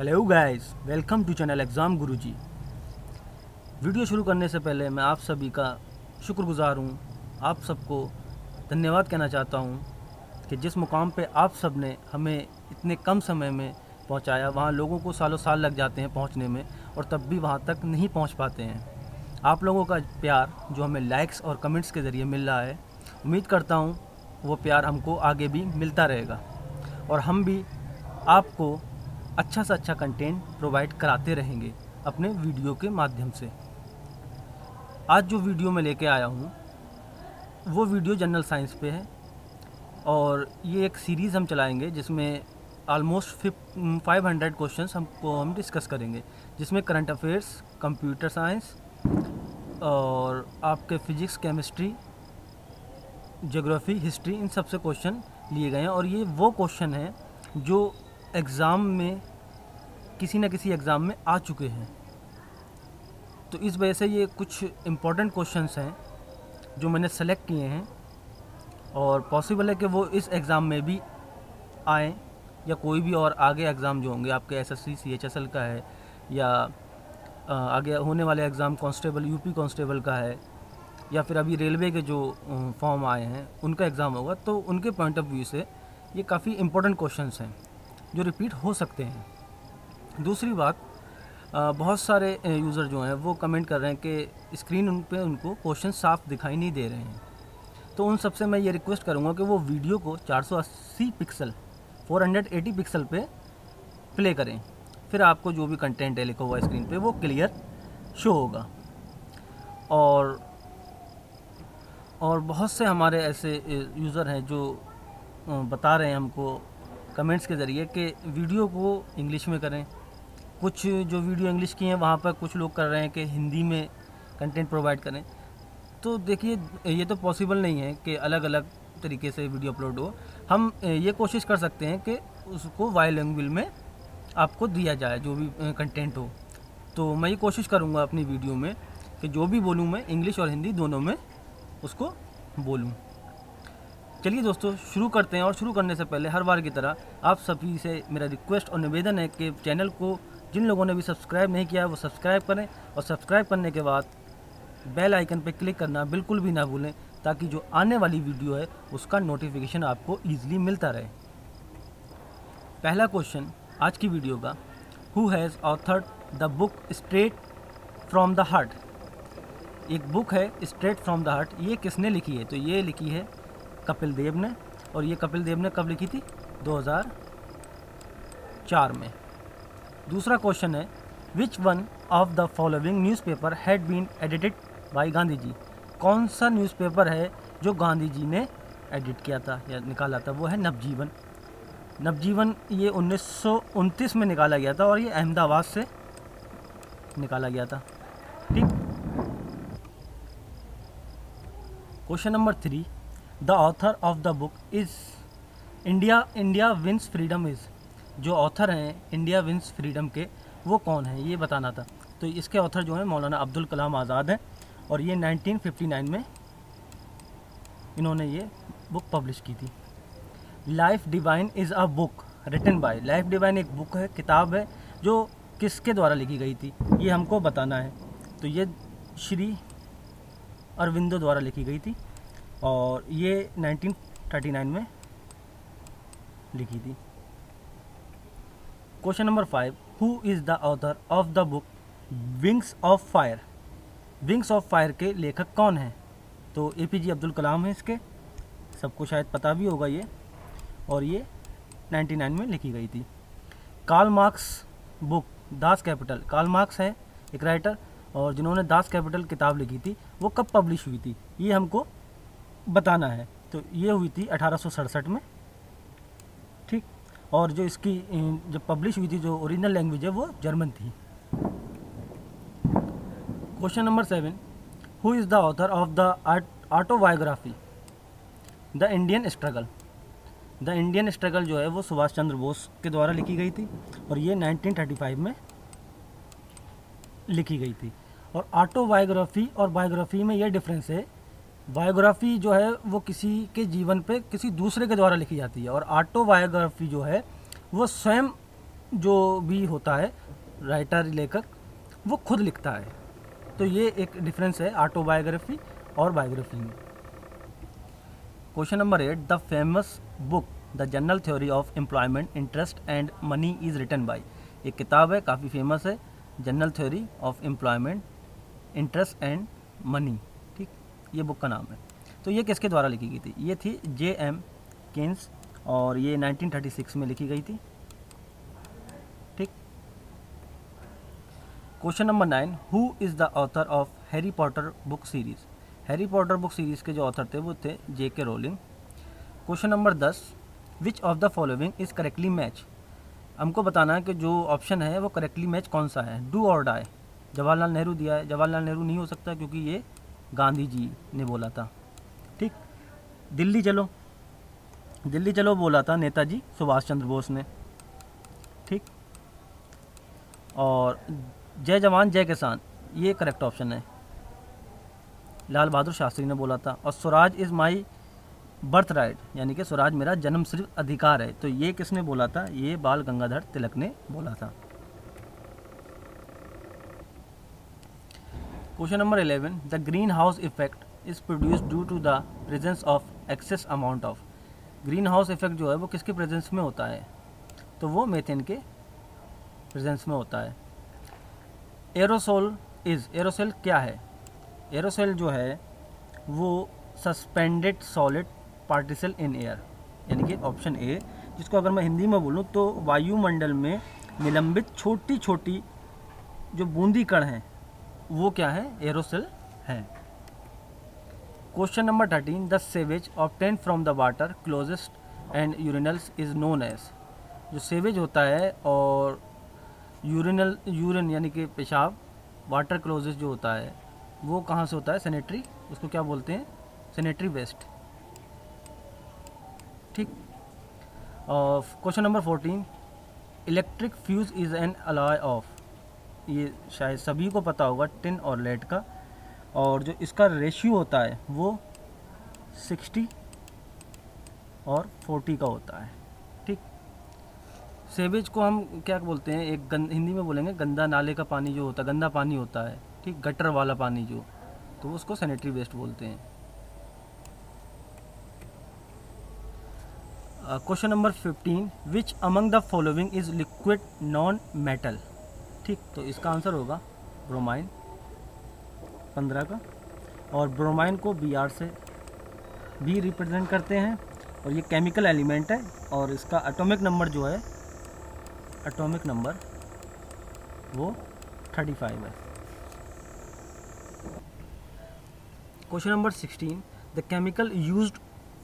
Hello guys, welcome to channel exam Guruji. Video शुरू करने से पहले मैं आप सभी का शुक्रगुजार हूँ। आप सबको धन्यवाद कहना चाहता हूँ कि जिस मुकाम पे आप सब ने हमें इतने कम समय में पहुँचाया, वहाँ लोगों को सालों साल लग जाते हैं पहुँचने में और तब भी वहाँ तक नहीं पहुँच पाते हैं। आप लोगों का प्यार जो हमें लाइक्स और कमेंट्स के ज़रिए मिल रहा है, उम्मीद करता हूँ वो प्यार हमको आगे भी मिलता रहेगा और हम भी आपको अच्छा से अच्छा कंटेंट प्रोवाइड कराते रहेंगे अपने वीडियो के माध्यम से। आज जो वीडियो मैं लेके आया हूँ वो वीडियो जनरल साइंस पे है और ये एक सीरीज़ हम चलाएंगे जिसमें ऑलमोस्ट 500 क्वेश्चंस हम डिस्कस करेंगे, जिसमें करंट अफेयर्स, कंप्यूटर साइंस और आपके फिजिक्स, केमिस्ट्री, ज्योग्राफी, हिस्ट्री, इन सब से क्वेश्चन लिए गए हैं। और ये वो क्वेश्चन हैं जो एग्ज़ाम में किसी न किसी एग्ज़ाम में आ चुके हैं। तो इस वजह से ये कुछ इम्पोर्टेंट क्वेश्चंस हैं जो मैंने सेलेक्ट किए हैं और पॉसिबल है कि वो इस एग्ज़ाम में भी आएँ या कोई भी और आगे एग्ज़ाम जो होंगे आपके एसएससी, सीएचएसएल का है या आगे होने वाले एग्ज़ाम कांस्टेबल, यूपी कांस्टेबल का है या फिर अभी रेलवे के जो फॉर्म आए हैं उनका एग्ज़ाम होगा, तो उनके पॉइंट ऑफ व्यू से ये काफ़ी इम्पोर्टेंट क्वेश्चंस हैं जो रिपीट हो सकते हैं। दूसरी बात, बहुत सारे यूज़र जो हैं वो कमेंट कर रहे हैं कि स्क्रीन उन पे उनको क्वेश्चन साफ दिखाई नहीं दे रहे हैं। तो उन सबसे मैं ये रिक्वेस्ट करूँगा कि वो वीडियो को 480 पिक्सल 480 पिक्सल पे प्ले करें, फिर आपको जो भी कंटेंट है लिखा हुआ स्क्रीन पे वो क्लियर शो होगा। और बहुत से हमारे ऐसे यूज़र हैं जो बता रहे हैं हमको कमेंट्स के ज़रिए कि वीडियो को इंग्लिश में करें। कुछ जो वीडियो इंग्लिश की हैं वहाँ पर कुछ लोग कर रहे हैं कि हिंदी में कंटेंट प्रोवाइड करें। तो देखिए, ये तो पॉसिबल नहीं है कि अलग अलग तरीके से वीडियो अपलोड हो। हम ये कोशिश कर सकते हैं कि उसको बाइलिंगुअल में आपको दिया जाए जो भी कंटेंट हो। तो मैं ये कोशिश करूँगा अपनी वीडियो में कि जो भी बोलूँ मैं इंग्लिश और हिंदी दोनों में उसको बोलूँ। चलिए दोस्तों, शुरू करते हैं। और शुरू करने से पहले हर बार की तरह आप सभी से मेरा रिक्वेस्ट और निवेदन है कि चैनल को जिन लोगों ने भी सब्सक्राइब नहीं किया है वो सब्सक्राइब करें और सब्सक्राइब करने के बाद बेल आइकन पर क्लिक करना बिल्कुल भी ना भूलें, ताकि जो आने वाली वीडियो है उसका नोटिफिकेशन आपको ईजिली मिलता रहे। पहला क्वेश्चन आज की वीडियो का, who has authored the book straight from the heart. एक बुक है स्ट्रेट फ्रॉम द हार्ट, ये किसने लिखी है? तो ये लिखी है कपिल देव ने। और ये कपिल देव ने कब लिखी थी? 2004 में। दूसरा क्वेश्चन है, which one of the following newspaper had been edited by Gandhi ji. कौन सा न्यूज़पेपर है जो गांधी जी ने एडिट किया था या निकाला था? वो है नवजीवन। नवजीवन ये 1929 में निकाला गया था और ये अहमदाबाद से निकाला गया था। ठीक। Question number 3, the author of the book is India wins freedom is. जो ऑथर हैं इंडिया विंस फ्रीडम के, वो कौन है ये बताना था। तो इसके ऑथर जो हैं मौलाना अब्दुल कलाम आज़ाद हैं और ये 1959 में इन्होंने ये बुक पब्लिश की थी। Life divine is a book written by. Life divine एक बुक है, किताब है, जो किसके द्वारा लिखी गई थी ये हमको बताना है। तो ये श्री अरविंदो द्वारा लिखी गई थी और ये 1939 में लिखी थी। Question number 5, who is the author of the book wings of fire. Wings of fire के लेखक कौन हैं? तो एपीजे अब्दुल कलाम है इसके, सबको शायद पता भी होगा ये। और ये 1999 में लिखी गई थी। Karl Marx book Das Kapital. Karl Marx है एक राइटर और जिन्होंने दास कैपिटल किताब लिखी थी वो कब पब्लिश हुई थी ये हमको बताना है। तो ये हुई थी 1867 में। ठीक। और जो इसकी जब पब्लिश हुई थी, जो ओरिजिनल लैंग्वेज है वो जर्मन थी। Question number 7, who is the author of the autobiography the Indian struggle. The Indian struggle जो है वो सुभाष चंद्र बोस के द्वारा लिखी गई थी और ये 1935 में लिखी गई थी। और ऑटोबायोग्राफी और बायोग्राफी में ये डिफरेंस है, बायोग्राफी जो है वो किसी के जीवन पे किसी दूसरे के द्वारा लिखी जाती है और ऑटोबायोग्राफी जो है वो स्वयं जो भी होता है राइटर लेखक वो खुद लिखता है। तो ये एक डिफरेंस है ऑटोबायोग्राफी और बायोग्राफी में। Question number 8, the famous book the general theory of employment interest and money is written by. एक किताब है, काफ़ी फेमस है, general theory of employment interest and money. ठीक, ये बुक का नाम है। तो ये किसके द्वारा लिखी गई थी? ये थी J.M. केन्स और ये 1936 में लिखी गई थी। ठीक। Question number 9, who is the author of Harry Potter book series. Harry Potter book series के जो ऑथर थे वो थे J.K. Rolling. Question number 10, which of the following is correctly match. हमको बताना है कि जो ऑप्शन है वो करेक्टली मैच कौन सा है। डू और डाई, जवाहरलाल नेहरू दिया है, जवाहरलाल नेहरू नहीं हो सकता क्योंकि ये गांधी जी ने बोला था। ठीक। दिल्ली चलो, दिल्ली चलो बोला था नेताजी सुभाष चंद्र बोस ने। ठीक। और जय जवान जय किसान, ये करेक्ट ऑप्शन है, लाल बहादुर शास्त्री ने बोला था। और Swaraj is my birth right, यानी कि स्वराज मेरा जन्म सिर्फ अधिकार है, तो ये किसने बोला था? ये बाल गंगाधर तिलक ने बोला था। Question number 11, the greenhouse effect is produced due to the presence of excess amount of. Greenhouse effect जो है वो किसके प्रेजेंस में होता है? तो वो मीथेन के प्रेजेंस में होता है। एरोसोल इज, एरोसोल क्या है? एरोसोल जो है वो suspended solid particle in air, यानी कि ऑप्शन ए, जिसको अगर मैं हिंदी में बोलूँ तो वायुमंडल में निलंबित छोटी छोटी जो बूंदी कण हैं वो क्या है? एरोसोल है। Question number 13, the sewage obtain from the water closets and urinals is known as. जो सेवेज होता है और यूरिन यानी कि पेशाब, वाटर क्लोजेस्ट जो होता है वो कहाँ से होता है? सैनिटरी, उसको क्या बोलते हैं? Sanitary waste. ठीक। और question number 14, electric fuse is an alloy of. ये शायद सभी को पता होगा, टिन और लेड का, और जो इसका रेशियो होता है वो 60 और 40 का होता है। ठीक। सेवेज को हम क्या बोलते हैं? एक हिंदी में बोलेंगे गंदा नाले का पानी जो होता है, गंदा पानी होता है, ठीक, गटर वाला पानी जो, तो उसको सैनिटरी वेस्ट बोलते हैं। Question number 15, which among the following is liquid non metal. ठीक, तो इसका आंसर होगा ब्रोमाइन, 15 का। और ब्रोमाइन को Br से भी रिप्रेजेंट करते हैं और ये केमिकल एलिमेंट है और इसका एटॉमिक नंबर जो है, एटॉमिक नंबर वो 35 है। Question number 16, the chemical used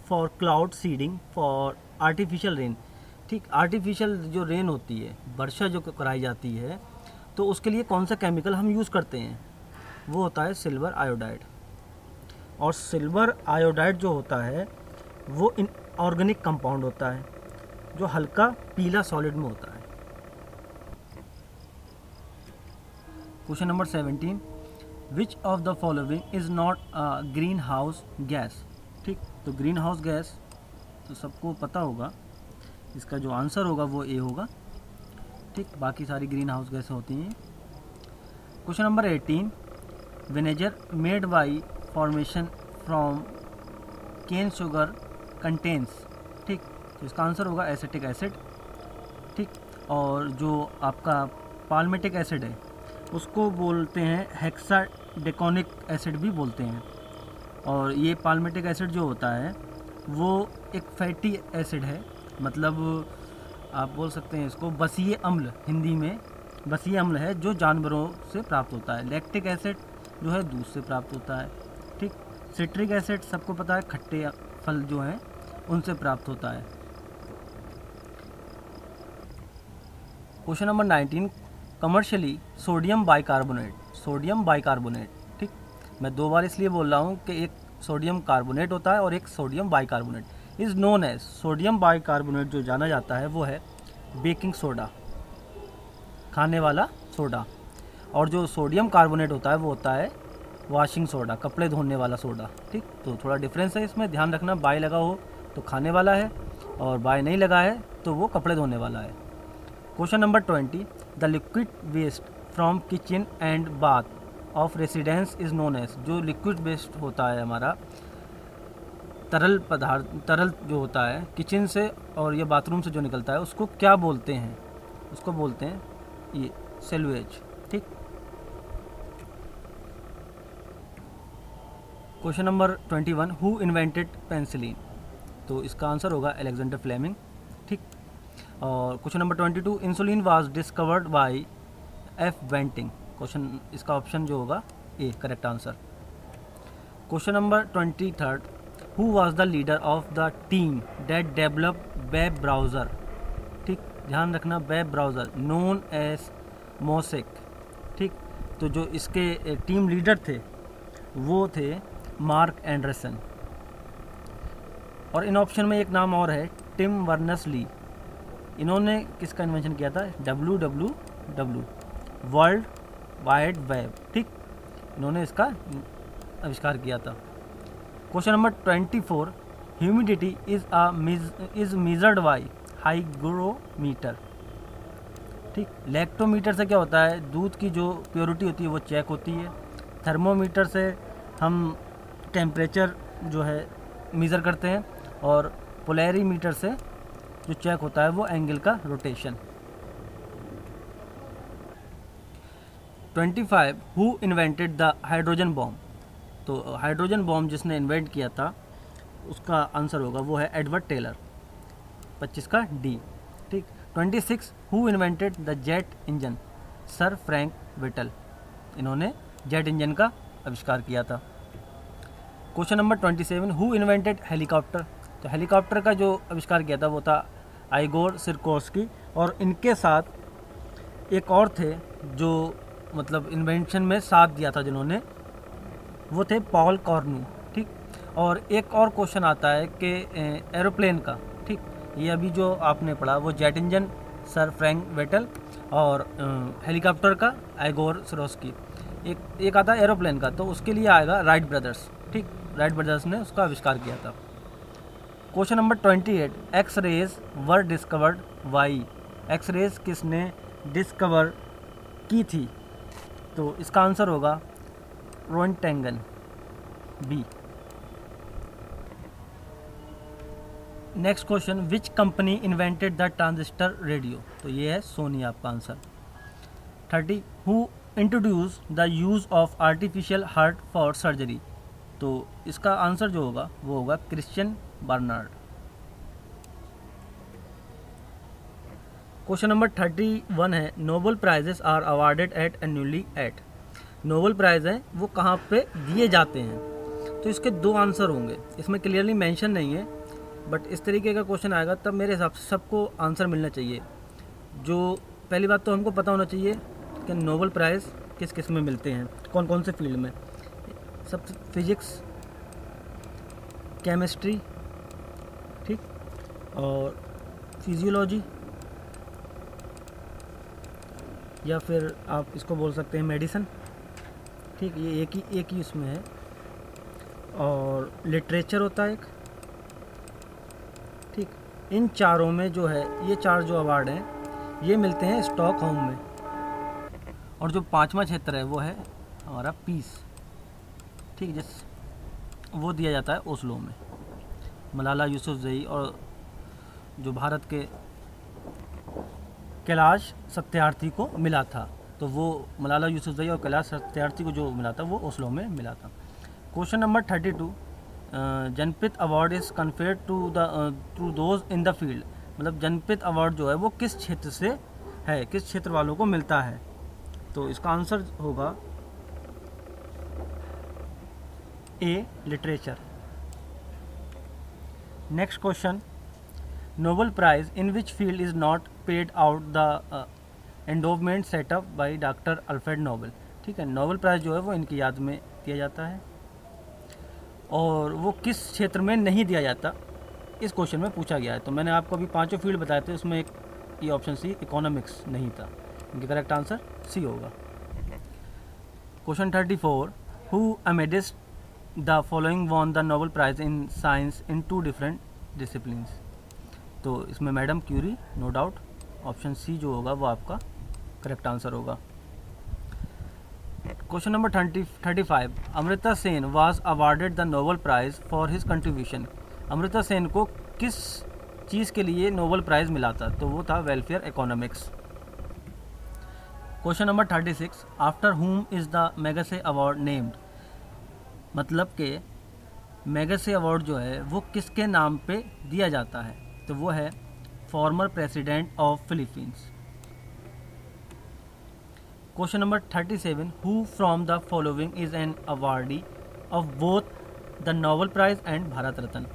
for cloud seeding for artificial rain. ठीक, आर्टिफिशियल जो रेन होती है, वर्षा जो कराई जाती है, तो उसके लिए कौन सा केमिकल हम यूज़ करते हैं? वो होता है सिल्वर आयोडाइड। और सिल्वर आयोडाइड जो होता है वो इनऑर्गेनिक कंपाउंड होता है जो हल्का पीला सॉलिड में होता है। Question number 17, which of the following is not a green house gas. ठीक, तो ग्रीन हाउस गैस तो सबको पता होगा, इसका जो आंसर होगा वो ए होगा। ठीक, बाकी सारी ग्रीन हाउस गैस होती हैं। Question number 18, vinegar made by formation from cane sugar contents. ठीक, तो इसका आंसर होगा एसिटिक एसिड। ठीक, और जो आपका पाल्मेटिक एसिड है उसको बोलते हैं हेक्साडेकोनिक एसिड भी बोलते हैं। और ये पाल्मेटिक एसिड जो होता है वो एक फैटी एसिड है, मतलब आप बोल सकते हैं इसको बसीय अम्ल, हिंदी में बसीय अम्ल है जो जानवरों से प्राप्त होता है। लैक्टिक एसिड जो है दूध से प्राप्त होता है। ठीक, सिट्रिक एसिड सबको पता है खट्टे फल जो हैं उनसे प्राप्त होता है। Question number 19, commercially sodium bicarbonate. Sodium bicarbonate, ठीक, मैं दो बार इसलिए बोल रहा हूँ कि एक सोडियम कार्बोनेट होता है और एक sodium bicarbonate. Is known as, sodium bicarbonate जो जाना जाता है वो है बेकिंग सोडा, खाने वाला सोडा। और जो सोडियम कार्बोनेट होता है वो होता है वॉशिंग सोडा, कपड़े धोने वाला सोडा। ठीक, तो थोड़ा डिफरेंस है इसमें, ध्यान रखना। बाई लगा हो तो खाने वाला है और बाई नहीं लगा है तो वो कपड़े धोने वाला है। Question number 20, the liquid waste from kitchen and bath of residence is known as, जो लिक्विड वेस्ट होता है हमारा तरल पदार्थ, तरल जो होता है किचन से और ये बाथरूम से जो निकलता है उसको क्या बोलते हैं? उसको बोलते हैं ये सेल्वेज। ठीक। Question number 21, who invented penicillin? तो इसका आंसर होगा अलेक्जेंडर फ्लेमिंग। ठीक। और question number 22, insulin was discovered by F Banting. Question इसका ऑप्शन जो होगा A correct answer. Question number 23, who was the leader of the team that develop web browser? ठीक, ध्यान रखना, web browser known as Mosaic. ठीक, तो जो इसके टीम लीडर थे वो थे मार्क एंडरसन। और इन ऑप्शन में एक नाम और है, टिम बर्नर्स ली। इन्होंने किसका इन्वेंशन किया था? WWW, world wide web. ठीक, इन्होंने इसका आविष्कार किया था। Question number 24, humidity is measured by hygrometer. ठीक, लैक्टोमीटर से क्या होता है? दूध की जो प्योरिटी होती है वो चेक होती है। थर्मोमीटर से हम टेम्परेचर जो है मेज़र करते हैं, और पोलैरीमीटर से जो चेक होता है वो एंगल का rotation. 25, who invented the hydrogen bomb? तो हाइड्रोजन बॉम्ब जिसने इन्वेंट किया था उसका आंसर होगा वो है एडवर्ड टेलर। 25 का डी। ठीक। 26, who invented the jet engine? Sir Frank whittle. इन्होंने जेट इंजन का आविष्कार किया था। Question number 27, who invented helicopter? तो हेलीकॉप्टर का जो आविष्कार किया था वो था आइगोर सिरकोस्की। और इनके साथ एक और थे जो मतलब इन्वेंशन में साथ दिया था जिन्होंने, वो थे पॉल कॉर्नू। ठीक। और एक और क्वेश्चन आता है कि एरोप्लेन का, ठीक, ये अभी जो आपने पढ़ा वो jet engine sir Frank Vettel, और हेलीकॉप्टर का आइगोर सिरोस्की। एक आता है एरोप्लेन का, तो उसके लिए आएगा राइट ब्रदर्स। ठीक, राइट ब्रदर्स ने उसका आविष्कार किया था। Question number 28, X rays were discovered why? X rays किसने डिस्कवर की थी? तो इसका आंसर होगा Roentgen, B. Next question, which company invented the transistor radio? तो ये है सोनी आपका answer. 30, who introduce the use of artificial heart for surgery? तो इसका आंसर जो होगा वो होगा क्रिश्चियन बर्नार्ड। क्वेश्चन नंबर 31 है, Nobel prizes are awarded at annually at? Nobel prize हैं वो कहाँ पे दिए जाते हैं? तो इसके दो आंसर होंगे, इसमें क्लियरली मेंशन नहीं है, बट इस तरीके का क्वेश्चन आएगा तब मेरे हिसाब से सबको आंसर मिलना चाहिए। जो पहली बात तो हमको पता होना चाहिए कि नोबेल प्राइज़ किस किस में मिलते हैं, कौन कौन से फील्ड में। सब फिजिक्स, केमिस्ट्री, ठीक, और फिजियोलॉजी, या फिर आप इसको बोल सकते हैं मेडिसिन। ठीक, ये एक ही उसमें है। और लिटरेचर होता है एक। ठीक, इन चारों में जो है ये चार जो अवार्ड हैं ये मिलते हैं स्टॉकहोम में। और जो पांचवा क्षेत्र है वो है हमारा पीस। ठीक, जिस वो दिया जाता है ओस्लो में। मलाला यूसुफजई और जो भारत के कैलाश सत्यार्थी को मिला था, तो वो मलाला यूसुफजई और कैलाश सत्यार्थी को जो मिला था वो ओस्लो में मिला था। Question number 32, Jnanpith award is conferred to those in the field? मतलब जनपित अवार्ड जो है वो किस क्षेत्र से है, किस क्षेत्र वालों को मिलता है? तो इसका आंसर होगा A literature. Next question, Nobel prize in which field is not paid out the endowment set up by doctor Alfred Nobel? ठीक है, नोबेल प्राइज़ जो है वो इनकी याद में दिया जाता है, और वो किस क्षेत्र में नहीं दिया जाता इस क्वेश्चन में पूछा गया है। तो मैंने आपको अभी पांचों फील्ड बताए थे, उसमें एक ये ऑप्शन सी इकोनॉमिक्स नहीं था, इनका करेक्ट आंसर सी होगा। Question 34, who amongst the following won the Nobel prize in science in 2 different disciplines? तो इसमें madam Curie no doubt, option C जो होगा वो आपका करेक्ट आंसर होगा। Question number 35, Amartya Sen was awarded the Nobel prize for his contribution. Amartya Sen को किस चीज़ के लिए नोबेल प्राइज़ मिला था? तो वो था welfare economics. Question number 36, after whom is the Magsaysay award named. मतलब कि मैगसेसे अवार्ड जो है वो किसके नाम पे दिया जाता है? तो वो है former president of Philippines. Question number 37, who from the following is an awardee of both the Nobel prize and Bharat Ratna.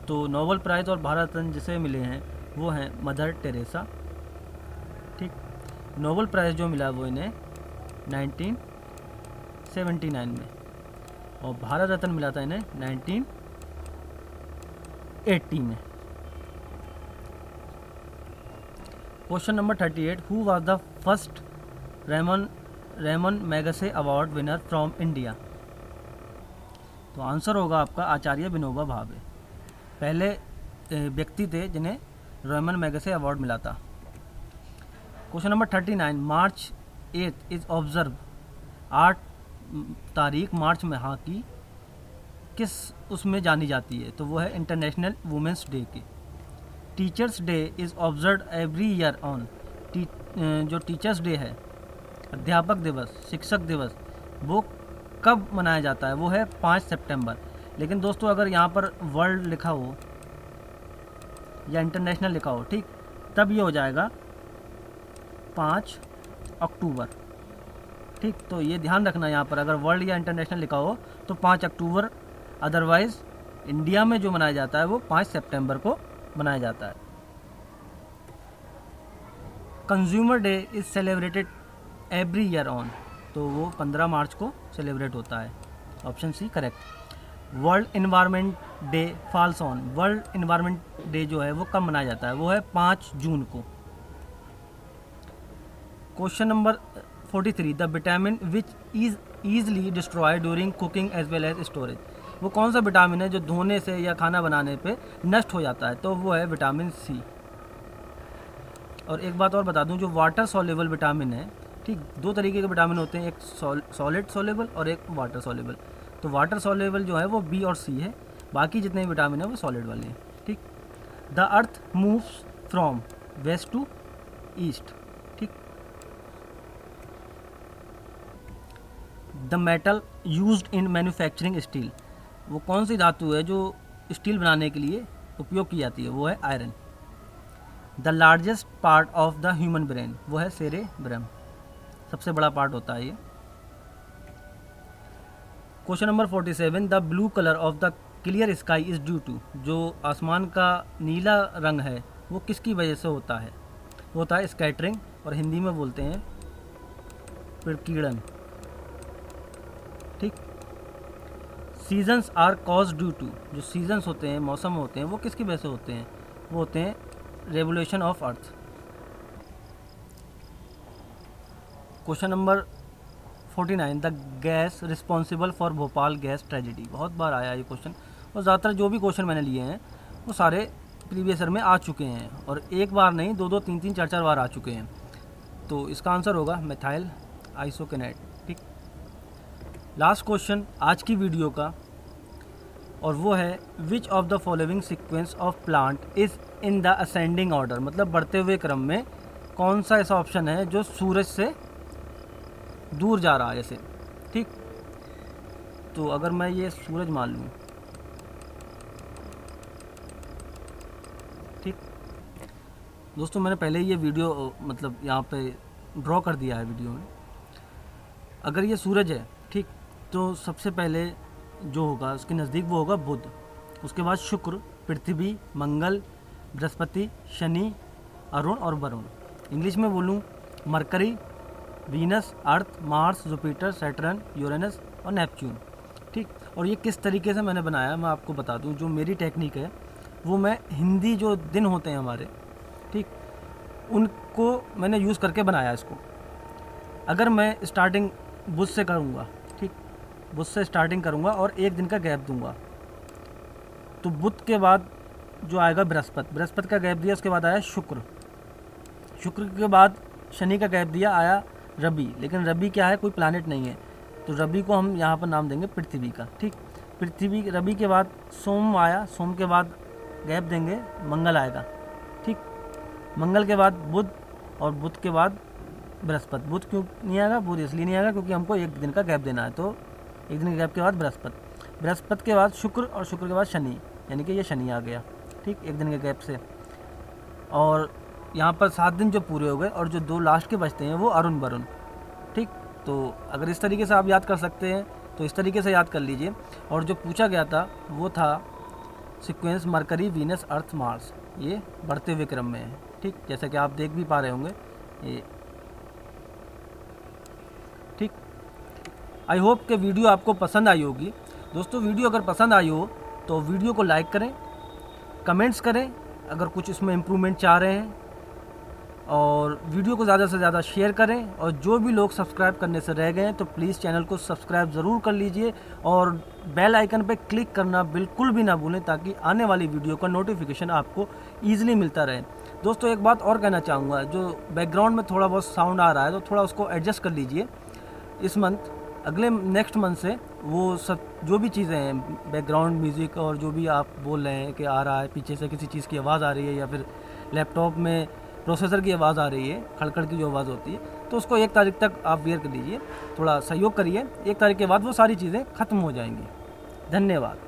तो नोबेल प्राइज़ और भारत रत्न जिसे मिले हैं वो हैं मदर टेरेसा। ठीक, नोबेल प्राइज़ जो मिला वो इन्हें 1979 में, और भारत रत्न मिला था इन्हें 1980 में। Question number 38, who was the first Ramon Magsaysay award winner from India. तो आंसर होगा आपका आचार्य विनोबा भावे, पहले व्यक्ति थे जिन्हें रेमन मैगसेसे अवार्ड मिला था। Question number 39, March 8 is observe. 8 तारीख मार्च माह की किस उसमें जानी जाती है? तो वो है इंटरनेशनल वुमेंस डे की। Teachers day is observe every year on. जो टीचर्स डे है, अध्यापक दिवस, शिक्षक दिवस, वो कब मनाया जाता है? वो है 5 सितंबर। लेकिन दोस्तों अगर यहाँ पर वर्ल्ड लिखा हो या इंटरनेशनल लिखा हो, ठीक, तब ये हो जाएगा 5 अक्टूबर। ठीक, तो ये ध्यान रखना, यहाँ पर अगर वर्ल्ड या इंटरनेशनल लिखा हो तो 5 अक्टूबर, अदरवाइज़ इंडिया में जो मनाया जाता है वो 5 सितंबर को मनाया जाता है। Consumer day is celebrated every year on. तो वो 15 मार्च को सेलिब्रेट होता है। Option C correct. World environment day falls on. World environment day जो है वो कब मनाया जाता है? वो है 5 जून को। Question number 43, the vitamin which is easily destroyed during cooking as well as storage. वो कौन सा विटामिन है जो धोने से या खाना बनाने पे नष्ट हो जाता है? तो वो है विटामिन सी। और एक बात और बता दूं, जो वाटर सॉल्युबल विटामिन है, ठीक, 2 तरीके के विटामिन होते हैं, एक सॉलिड सॉल्युबल और एक वाटर सॉल्युबल। तो वाटर सॉल्युबल जो है वो बी और सी है, बाकी जितने भी विटामिन है वो सॉलिड वाले हैं। ठीक, the earth moves from west to east. ठीक, the metal used in manufacturing steel. वो कौन सी धातु है जो स्टील बनाने के लिए उपयोग की जाती है? वो है iron. The largest part of the human brain, वो है सेरेब्रम, सबसे बड़ा पार्ट होता है ये। Question number 47, the blue colour of the clear sky is due to. जो आसमान का नीला रंग है वो किसकी वजह से होता है? वो होता है स्कैटरिंग, और हिंदी में बोलते हैं प्रकीर्णन। ठीक, seasons are cause due to. जो सीजन्स होते हैं, मौसम होते हैं, वो किसकी वजह से होते हैं? वो होते हैं revolution of earth. Question number 49, the gas responsible for Bhopal gas tragedy. बहुत बार आया ये क्वेश्चन, और ज़्यादातर जो भी क्वेश्चन मैंने लिए हैं वो सारे प्रीवियस ईयर में आ चुके हैं, और एक बार नहीं, 2-2, 3-3, 4-4 बार आ चुके हैं। तो इसका आंसर होगा मिथाइल आइसोकेनेट। ठीक, लास्ट क्वेश्चन आज की वीडियो का, और वो है which of the following sequence of plant is in the ascending order. मतलब बढ़ते हुए क्रम में कौन सा ऐसा ऑप्शन है जो सूरज से दूर जा रहा है जैसे। ठीक, तो अगर मैं ये सूरज मान लूँ, ठीक दोस्तों, मैंने पहले ये वीडियो मतलब यहाँ पे ड्रॉ कर दिया है वीडियो में। अगर ये सूरज है, ठीक, तो सबसे पहले जो होगा उसके नज़दीक वो होगा बुध, उसके बाद शुक्र, पृथ्वी, मंगल, बृहस्पति, शनि, अरुण और वरुण। इंग्लिश में बोलूँ, मरकरी, वीनस, अर्थ, मार्स, जुपिटर, सैटर्न, यूरेनस और नेपच्यून। ठीक, और ये किस तरीके से मैंने बनाया मैं आपको बता दूं। जो मेरी टेक्निक है वो मैं हिंदी जो दिन होते हैं हमारे, ठीक, उनको मैंने यूज़ करके बनाया इसको। अगर मैं स्टार्टिंग बुध से करूँगा, ठीक, बुध से स्टार्टिंग करूँगा और एक दिन का गैप दूँगा, तो बुध के बाद जो आएगा बृहस्पति, बृहस्पति का गैप दिया, उसके बाद आया शुक्र, शुक्र के बाद शनि का गैप दिया, आया रवि, लेकिन रवि क्या है, कोई प्लैनेट नहीं है, तो रवि को हम यहाँ पर नाम देंगे पृथ्वी का। ठीक, पृथ्वी, रवि के बाद सोम आया, सोम के बाद गैप देंगे, मंगल आएगा। ठीक, मंगल के बाद बुध, और बुध के बाद बृहस्पति। बुध क्यों नहीं आएगा, बुध इसलिए नहीं आएगा क्योंकि हमको एक दिन का गैप देना है, तो एक दिन के गैप के बाद बृहस्पति, बृहस्पति के बाद शुक्र, और शुक्र के बाद शनि, यानी कि ये शनि आ गया। ठीक, एक दिन के गैप से। और यहाँ पर 7 दिन जो पूरे हो गए, और जो 2 लास्ट के बचते हैं वो अरुण वरुण। ठीक, तो अगर इस तरीके से आप याद कर सकते हैं तो इस तरीके से याद कर लीजिए। और जो पूछा गया था वो था सीक्वेंस मरकरी, वीनस, अर्थ, मार्स, ये बढ़ते हुए क्रम में है। ठीक, जैसा कि आप देख भी पा रहे होंगे ये। ठीक, आई होप कि वीडियो आपको पसंद आई होगी। दोस्तों, वीडियो अगर पसंद आई हो तो वीडियो को लाइक करें, कमेंट्स करें अगर कुछ इसमें इम्प्रूवमेंट चाह रहे हैं, और वीडियो को ज़्यादा से ज़्यादा शेयर करें। और जो भी लोग सब्सक्राइब करने से रह गए हैं तो प्लीज़ चैनल को सब्सक्राइब ज़रूर कर लीजिए, और बेल आइकन पे क्लिक करना बिल्कुल भी ना भूलें, ताकि आने वाली वीडियो का नोटिफिकेशन आपको ईजिली मिलता रहे। दोस्तों, एक बात और कहना चाहूँगा, जो बैकग्राउंड में थोड़ा बहुत साउंड आ रहा है तो थोड़ा उसको एडजस्ट कर लीजिए। इस मंथ, अगले नेक्स्ट मंथ से वो सब जो भी चीज़ें हैं, बैकग्राउंड म्यूज़िक और जो भी आप बोल रहे हैं कि आ रहा है, पीछे से किसी चीज़ की आवाज़ आ रही है, या फिर लैपटॉप में प्रोसेसर की आवाज़ आ रही है, खड़खड़ की जो आवाज़ होती है, तो उसको 1 तारीख तक आप वेयर कर लीजिए, थोड़ा सहयोग करिए। 1 तारीख के बाद वो सारी चीज़ें ख़त्म हो जाएंगी। धन्यवाद।